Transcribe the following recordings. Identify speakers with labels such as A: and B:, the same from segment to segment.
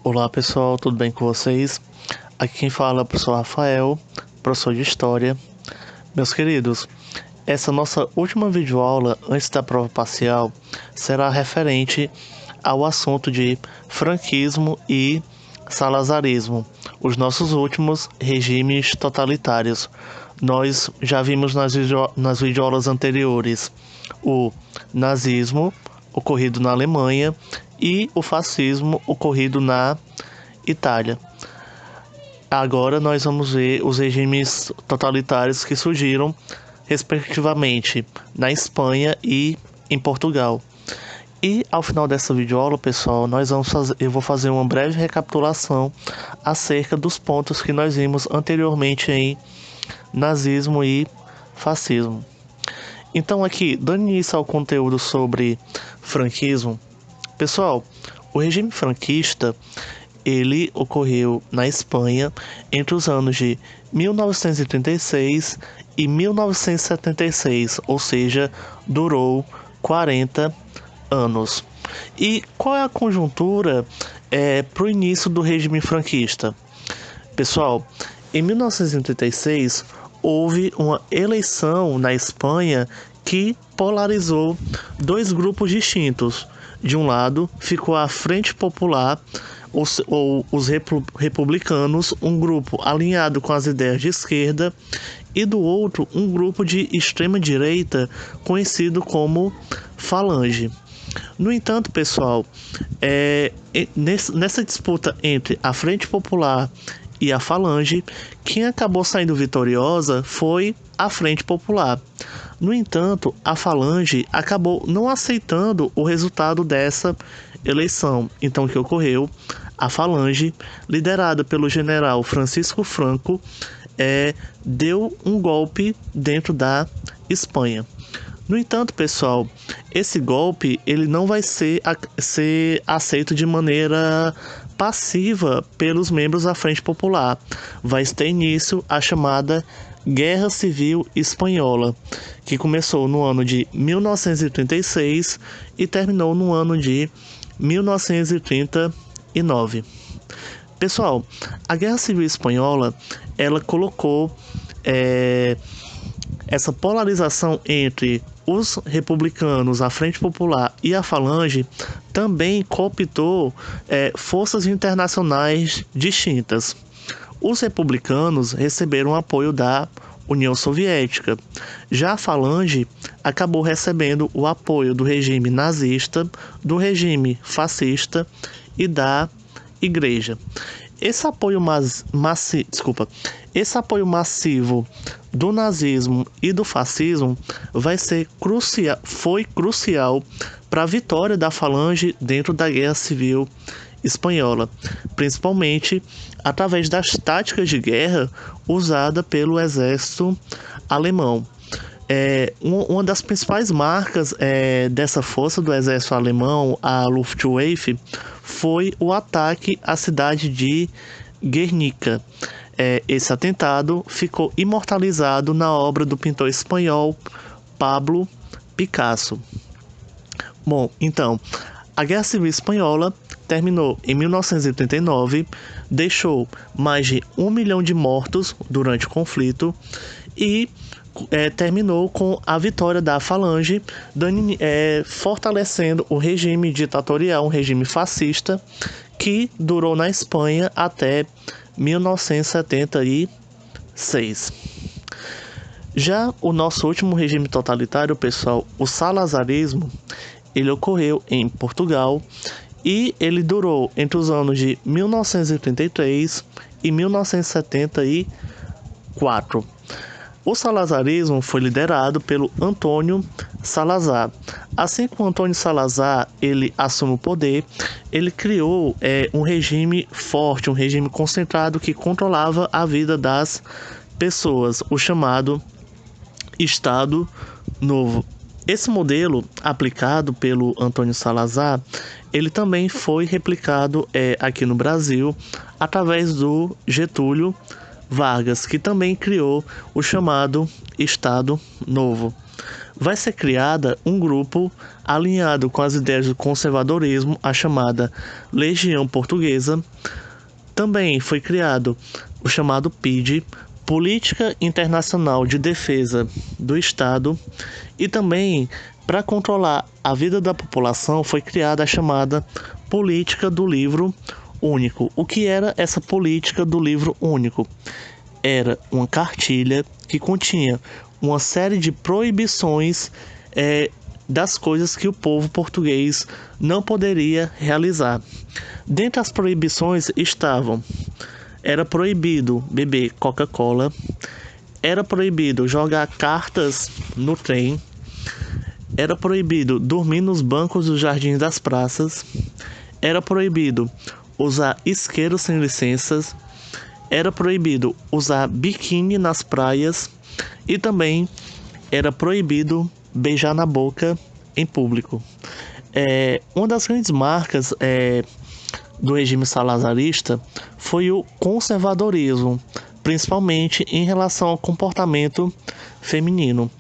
A: Olá pessoal, tudo bem com vocês? Aqui quem fala é o professor Rafael, professor de História. Meus queridos, essa nossa última videoaula antes da prova parcial será referente ao assunto de franquismo e salazarismo, os nossos últimos regimes totalitários. Nós já vimos nas videoaulas anteriores o nazismo, ocorrido na Alemanha, e o fascismo, ocorrido na Itália. Agora nós vamos ver os regimes totalitários que surgiram, respectivamente, na Espanha e em Portugal. E ao final dessa videoaula, pessoal, eu vou fazer uma breve recapitulação acerca dos pontos que nós vimos anteriormente em nazismo e fascismo. Então aqui, dando início ao conteúdo sobre franquismo, pessoal, o regime franquista ele ocorreu na Espanha entre os anos de 1936 e 1976, ou seja, durou 40 anos. E qual é a conjuntura para o início do regime franquista? Pessoal, em 1936 houve uma eleição na Espanha que polarizou dois grupos distintos. De um lado ficou a Frente Popular, ou os republicanos, um grupo alinhado com as ideias de esquerda, e do outro um grupo de extrema direita conhecido como Falange. No entanto, pessoal, nessa disputa entre a Frente Popular e a Falange, quem acabou saindo vitoriosa foi a Frente Popular. No entanto, a Falange acabou não aceitando o resultado dessa eleição. Então, o que ocorreu? A Falange, liderada pelo general Francisco Franco, deu um golpe dentro da Espanha. No entanto, pessoal, esse golpe ele não vai ser aceito de maneira passiva pelos membros da Frente Popular. Vai ter início a chamada Guerra Civil Espanhola, que começou no ano de 1936 e terminou no ano de 1939. Pessoal, a Guerra Civil Espanhola ela colocou essa polarização entre os republicanos, a Frente Popular e a Falange, também cooptou forças internacionais distintas. Os republicanos receberam apoio da União Soviética. Já a Falange acabou recebendo o apoio do regime nazista, do regime fascista e da Igreja. Esse apoio massivo do nazismo e do fascismo foi crucial para a vitória da Falange dentro da Guerra Civil Espanhola, principalmente através das táticas de guerra usadas pelo exército alemão. Uma das principais marcas dessa força do exército alemão, a Luftwaffe, foi o ataque à cidade de Guernica. Esse atentado ficou imortalizado na obra do pintor espanhol Pablo Picasso. Bom, então, a Guerra Civil Espanhola terminou em 1939, deixou mais de 1 milhão de mortos durante o conflito e terminou com a vitória da Falange, fortalecendo o regime ditatorial, um regime fascista, que durou na Espanha até 1976. Já o nosso último regime totalitário, pessoal, o salazarismo, ele ocorreu em Portugal e ele durou entre os anos de 1933 e 1974. O salazarismo foi liderado pelo Antônio Salazar. Assim que o Antônio Salazar ele assume o poder, ele criou um regime forte, um regime concentrado que controlava a vida das pessoas, o chamado Estado Novo. Esse modelo aplicado pelo Antônio Salazar, ele também foi replicado aqui no Brasil através do Getúlio Vargas, que também criou o chamado Estado Novo. vai ser criada um grupo alinhado com as ideias do conservadorismo, a chamada Legião Portuguesa. Também foi criado o chamado PIDE, Política Internacional de Defesa do Estado, e também, para controlar a vida da população, foi criada a chamada Política do Livro Único. O que era essa Política do Livro Único? Era uma cartilha que continha uma série de proibições das coisas que o povo português não poderia realizar. Dentre as proibições era proibido beber Coca-Cola, era proibido jogar cartas no trem, era proibido dormir nos bancos dos jardins das praças, era proibido usar isqueiro sem licenças, era proibido usar biquíni nas praias e também era proibido beijar na boca em público. Uma das grandes marcas do regime salazarista foi o conservadorismo, principalmente em relação ao comportamento feminino.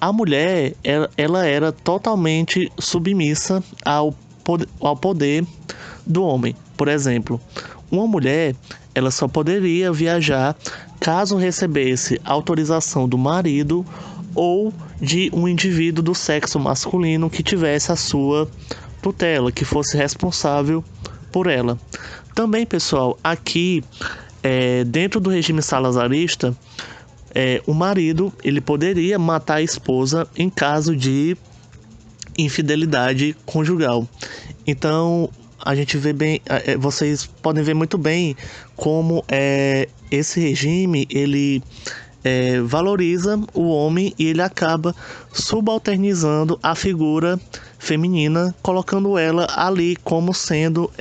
A: A mulher, ela era totalmente submissa ao poder do homem. Por exemplo, uma mulher, ela só poderia viajar caso recebesse autorização do marido ou de um indivíduo do sexo masculino que tivesse a sua tutela, que fosse responsável por ela. Também, pessoal, aqui dentro do regime salazarista, o marido ele poderia matar a esposa em caso de infidelidade conjugal. Então, a gente vê bem, vocês podem ver muito bem como esse regime ele valoriza o homem e ele acaba subalternizando a figura feminina, colocando ela ali como sendo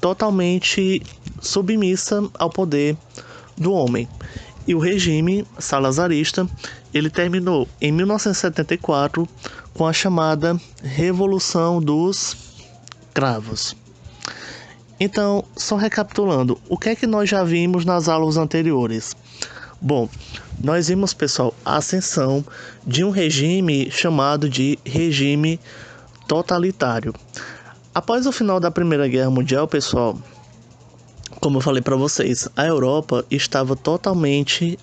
A: totalmente submissa ao poder do homem. E o regime salazarista ele terminou em 1974 com a chamada Revolução dos Cravos. Então, só recapitulando, o que é que nós já vimos nas aulas anteriores? Bom, nós vimos, pessoal, a ascensão de um regime chamado de regime totalitário. Após o final da Primeira Guerra Mundial, pessoal, como eu falei para vocês, a Europa estava totalmente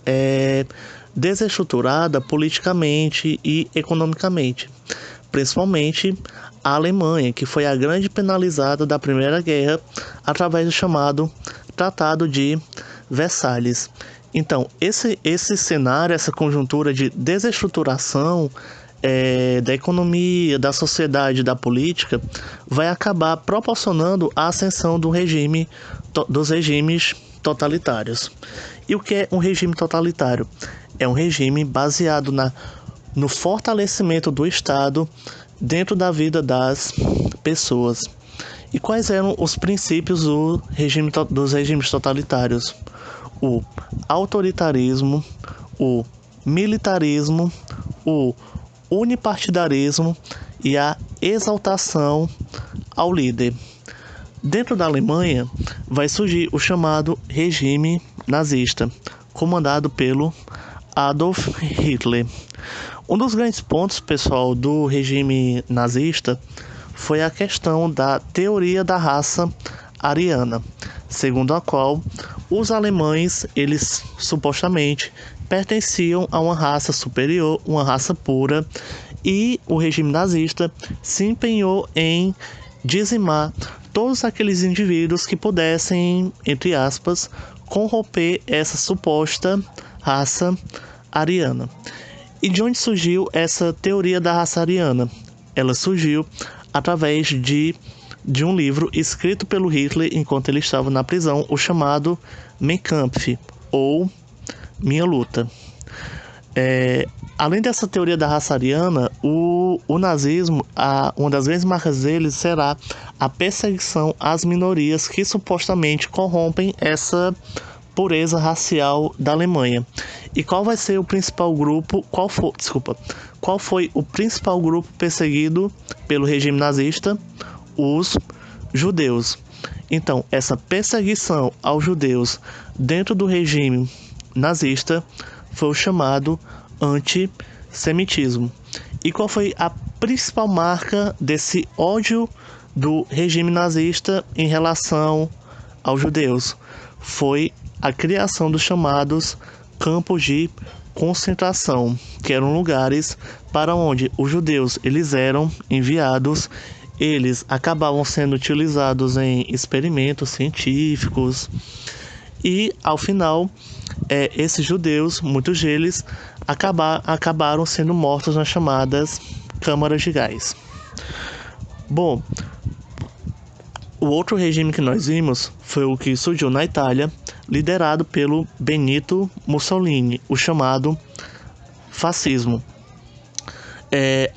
A: desestruturada politicamente e economicamente, principalmente a Alemanha, que foi a grande penalizada da Primeira Guerra através do chamado Tratado de Versalhes. Então, esse cenário, essa conjuntura de desestruturação da economia, da sociedade, da política, vai acabar proporcionando a ascensão dos regimes totalitários. E o que é um regime totalitário? É um regime baseado no fortalecimento do Estado dentro da vida das pessoas. E quais eram os princípios dos regimes totalitários? O autoritarismo, o militarismo, o unipartidarismo e a exaltação ao líder. Dentro da Alemanha vai surgir o chamado regime nazista, comandado pelo Adolf Hitler. Um dos grandes pontos, pessoal, do regime nazista foi a questão da teoria da raça ariana, segundo a qual os alemães, eles supostamente pertenciam a uma raça superior, uma raça pura, e o regime nazista se empenhou em dizimar todos aqueles indivíduos que pudessem, entre aspas, corromper essa suposta raça ariana. E de onde surgiu essa teoria da raça ariana? Ela surgiu através de um livro escrito pelo Hitler enquanto ele estava na prisão, o chamado Mein Kampf, ou Minha Luta. Além dessa teoria da raça ariana, o nazismo, uma das grandes marcas dele será a perseguição às minorias que supostamente corrompem essa pureza racial da Alemanha. E qual vai ser o principal grupo? Qual foi o principal grupo perseguido pelo regime nazista? Os judeus. Então, essa perseguição aos judeus dentro do regime nazista foi o chamado antissemitismo. E qual foi a principal marca desse ódio do regime nazista em relação aos judeus? Foi a criação dos chamados campos de concentração, que eram lugares para onde os judeus eles eram enviados. Eles acabavam sendo utilizados em experimentos científicos e, ao final, esses judeus, muitos deles, acabaram sendo mortos nas chamadas câmaras de gás. Bom, o outro regime que nós vimos foi o que surgiu na Itália, liderado pelo Benito Mussolini, o chamado fascismo.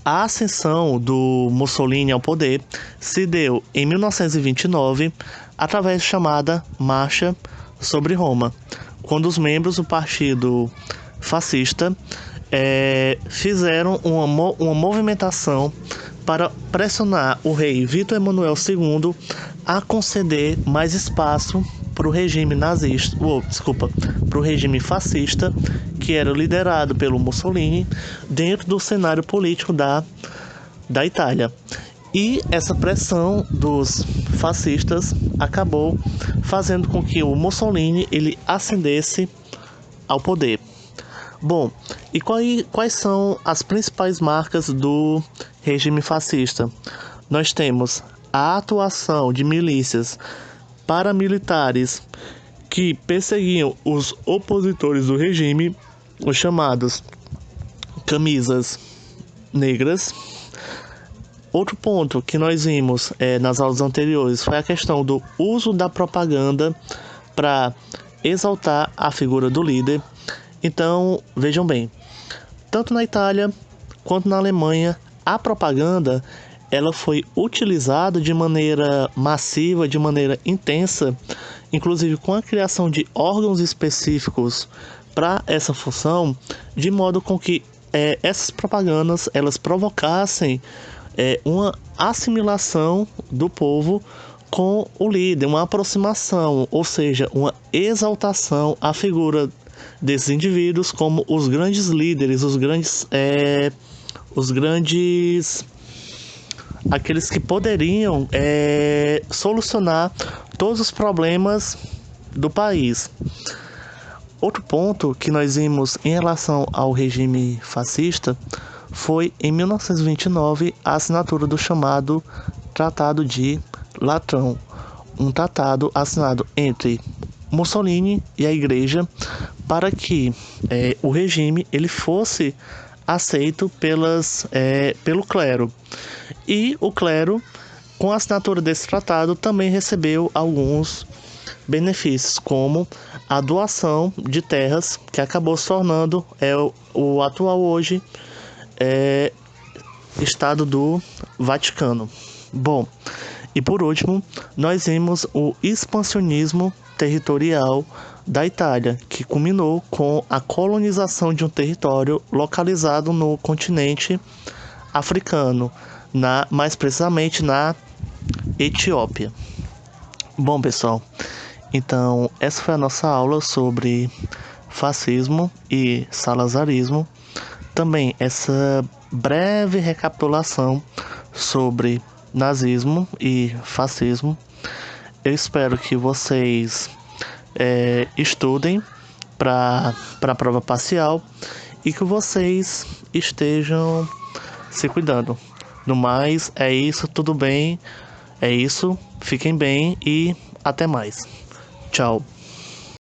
A: A ascensão do Mussolini ao poder se deu em 1929 através da chamada Marcha sobre Roma, quando os membros do partido fascista fizeram uma movimentação para pressionar o rei Vítor Emanuel II a conceder mais espaço para o regime nazista, para o regime fascista, que era liderado pelo Mussolini, dentro do cenário político da Itália. E essa pressão dos fascistas acabou fazendo com que o Mussolini ele ascendesse ao poder. Bom, e quais são as principais marcas do regime fascista? Nós temos a atuação de milícias paramilitares que perseguiam os opositores do regime, os chamados camisas negras. Outro ponto que nós vimos nas aulas anteriores foi a questão do uso da propaganda para exaltar a figura do líder. Então, vejam bem, tanto na Itália quanto na Alemanha, a propaganda ela foi utilizada de maneira massiva, de maneira intensa, inclusive com a criação de órgãos específicos para essa função, de modo com que essas propagandas elas provocassem uma assimilação do povo com o líder, uma aproximação, ou seja, uma exaltação à figura desses indivíduos como os grandes líderes, aqueles que poderiam solucionar todos os problemas do país. Outro ponto que nós vimos em relação ao regime fascista foi em 1929 a assinatura do chamado Tratado de Latrão, um tratado assinado entre Mussolini e a Igreja para que o regime ele fosse aceito pelo clero. E o clero, com a assinatura desse tratado, também recebeu alguns benefícios, como a doação de terras, que acabou se tornando o atual hoje Estado do Vaticano. Bom, e por último, nós vimos o expansionismo territorial da Itália, que culminou com a colonização de um território localizado no continente africano, mais precisamente na Etiópia. Bom, pessoal, então essa foi a nossa aula sobre fascismo e salazarismo. Também essa breve recapitulação sobre nazismo e fascismo. Eu espero que vocês estudem para a prova parcial e que vocês estejam se cuidando. No mais, é isso, tudo bem, é isso, fiquem bem e até mais. Tchau.